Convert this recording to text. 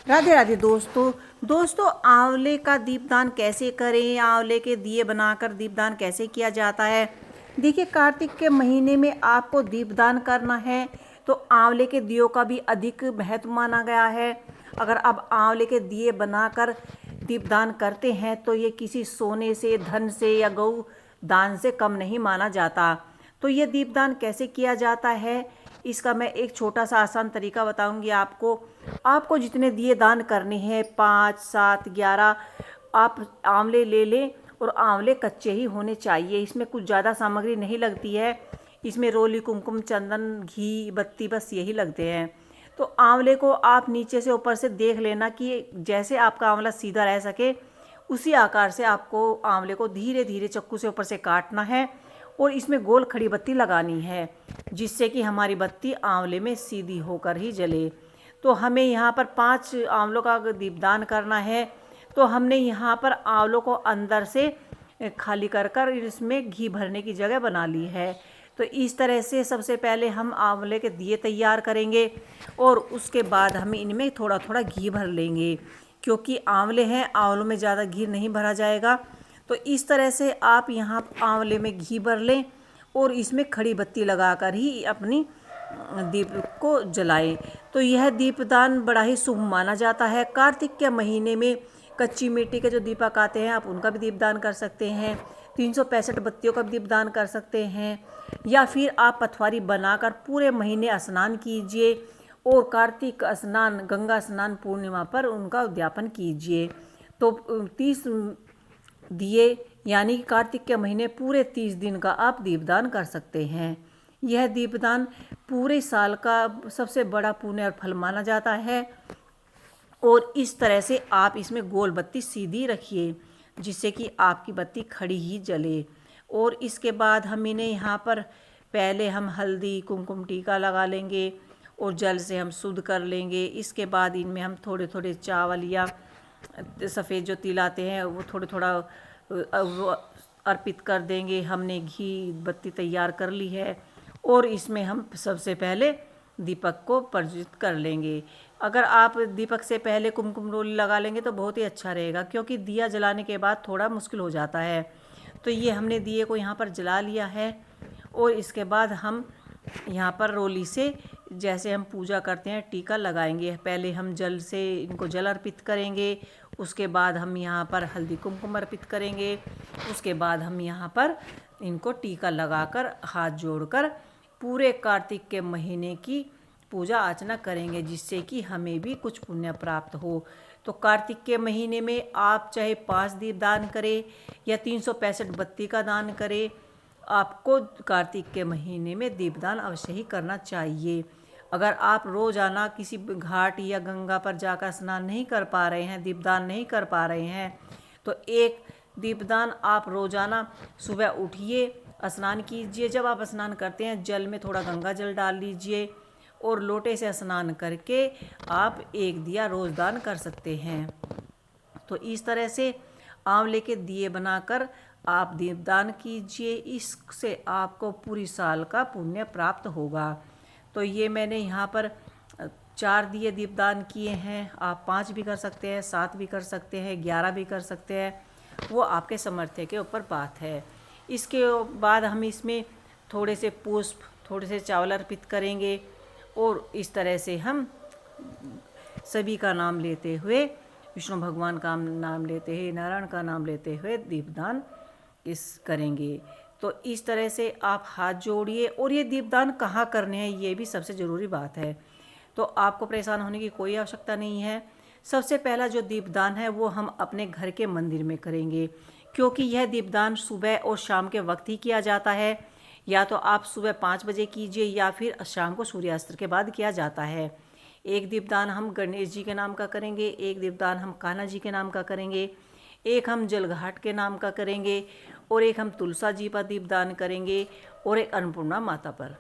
राधे राधे दोस्तों आंवले का दीपदान कैसे करें, आंवले के दिए बनाकर दीपदान कैसे किया जाता है। देखिए, कार्तिक के महीने में आपको दीपदान करना है तो आंवले के दियों का भी अधिक महत्व माना गया है। अगर आप आंवले के दिए बनाकर दीपदान करते हैं तो ये किसी सोने से, धन से या गौ दान से कम नहीं माना जाता। तो ये दीपदान कैसे किया जाता है, इसका मैं एक छोटा सा आसान तरीका बताऊंगी आपको जितने दिए दान करने हैं, 5, 7, 11, आप आंवले ले लें और आंवले कच्चे ही होने चाहिए। इसमें कुछ ज़्यादा सामग्री नहीं लगती है। इसमें रोली, कुमकुम, चंदन, घी, बत्ती, बस यही लगते हैं। तो आंवले को आप नीचे से ऊपर से देख लेना कि जैसे आपका आंवला सीधा रह सके उसी आकार से आपको आंवले को धीरे धीरे चक्कू से ऊपर से काटना है और इसमें गोल खड़ी बत्ती लगानी है, जिससे कि हमारी बत्ती आंवले में सीधी होकर ही जले। तो हमें यहाँ पर 5 आंवलों का दीपदान करना है। तो हमने यहाँ पर आंवलों को अंदर से खाली कर कर इसमें घी भरने की जगह बना ली है। तो इस तरह से सबसे पहले हम आंवले के दिए तैयार करेंगे और उसके बाद हम इनमें थोड़ा थोड़ा घी भर लेंगे, क्योंकि आंवले हैं, आंवलों में ज़्यादा घी नहीं भरा जाएगा। तो इस तरह से आप यहाँ आंवले में घी भर लें और इसमें खड़ी बत्ती लगाकर ही अपनी दीप को जलाएं। तो यह दीपदान बड़ा ही शुभ माना जाता है। कार्तिक के महीने में कच्ची मिट्टी के जो दीपक आते हैं, आप उनका भी दीपदान कर सकते हैं। 365 बत्तियों का भी दीपदान कर सकते हैं, या फिर आप पथवारी बनाकर पूरे महीने स्नान कीजिए और कार्तिक स्नान, गंगा स्नान पूर्णिमा पर उनका उद्यापन कीजिए। तो 30 दिए यानी कार्तिक के महीने पूरे 30 दिन का आप दीपदान कर सकते हैं। यह दीपदान पूरे साल का सबसे बड़ा पुण्य और फल माना जाता है। और इस तरह से आप इसमें गोल बत्ती सीधी रखिए, जिससे कि आपकी बत्ती खड़ी ही जले। और इसके बाद हम इन्हें यहाँ पर पहले हम हल्दी, कुमकुम टीका लगा लेंगे और जल से हम शुद्ध कर लेंगे। इसके बाद इनमें हम थोड़े थोड़े चावल या सफ़ेद जो तिल आते हैं वो थोड़ा थोड़ा अर्पित कर देंगे। हमने घी बत्ती तैयार कर ली है और इसमें हम सबसे पहले दीपक को प्रज्वलित कर लेंगे। अगर आप दीपक से पहले कुमकुम रोली लगा लेंगे तो बहुत ही अच्छा रहेगा, क्योंकि दिया जलाने के बाद थोड़ा मुश्किल हो जाता है। तो ये हमने दिए को यहाँ पर जला लिया है और इसके बाद हम यहाँ पर रोली से जैसे हम पूजा करते हैं टीका लगाएंगे। पहले हम जल से इनको जल अर्पित करेंगे, उसके बाद हम यहाँ पर हल्दी कुमकुम अर्पित करेंगे, उसके बाद हम यहाँ पर इनको टीका लगाकर हाथ जोड़कर पूरे कार्तिक के महीने की पूजा अर्चना करेंगे, जिससे कि हमें भी कुछ पुण्य प्राप्त हो। तो कार्तिक के महीने में आप चाहे 5 दीप दान करें या 365 बत्ती का दान करें, आपको कार्तिक के महीने में दीपदान अवश्य ही करना चाहिए। अगर आप रोज़ाना किसी घाट या गंगा पर जाकर स्नान नहीं कर पा रहे हैं, दीपदान नहीं कर पा रहे हैं, तो एक दीपदान आप रोज़ाना सुबह उठिए, स्नान कीजिए। जब आप स्नान करते हैं जल में थोड़ा गंगा जल डाल लीजिए और लोटे से स्नान करके आप एक दिया रोज़ दान कर सकते हैं। तो इस तरह से आंवले के दिए बनाकर आप दीपदान कीजिए, इससे आपको पूरी साल का पुण्य प्राप्त होगा। तो ये मैंने यहाँ पर 4 दिए दीपदान किए हैं। आप 5 भी कर सकते हैं, 7 भी कर सकते हैं, 11 भी कर सकते हैं, वो आपके सामर्थ्य के ऊपर बात है। इसके बाद हम इसमें थोड़े से पुष्प, थोड़े से चावल अर्पित करेंगे और इस तरह से हम सभी का नाम लेते हुए, विष्णु भगवान का नाम लेते हुए, नारायण का नाम लेते हुए दीपदान करेंगे। तो इस तरह से आप हाथ जोड़िए। और ये दीपदान कहाँ करने हैं, ये भी सबसे ज़रूरी बात है। तो आपको परेशान होने की कोई आवश्यकता नहीं है। सबसे पहला जो दीपदान है वो हम अपने घर के मंदिर में करेंगे, क्योंकि यह दीपदान सुबह और शाम के वक्त ही किया जाता है। या तो आप सुबह 5 बजे कीजिए या फिर शाम को सूर्यास्त के बाद किया जाता है। एक दीपदान हम गणेश जी के नाम का करेंगे, एक दीपदान हम कान्हा जी के नाम का करेंगे, एक हम जलघाट के नाम का करेंगे और एक हम तुलसा जी पर दीपदान करेंगे और एक अन्नपूर्णा माता पर।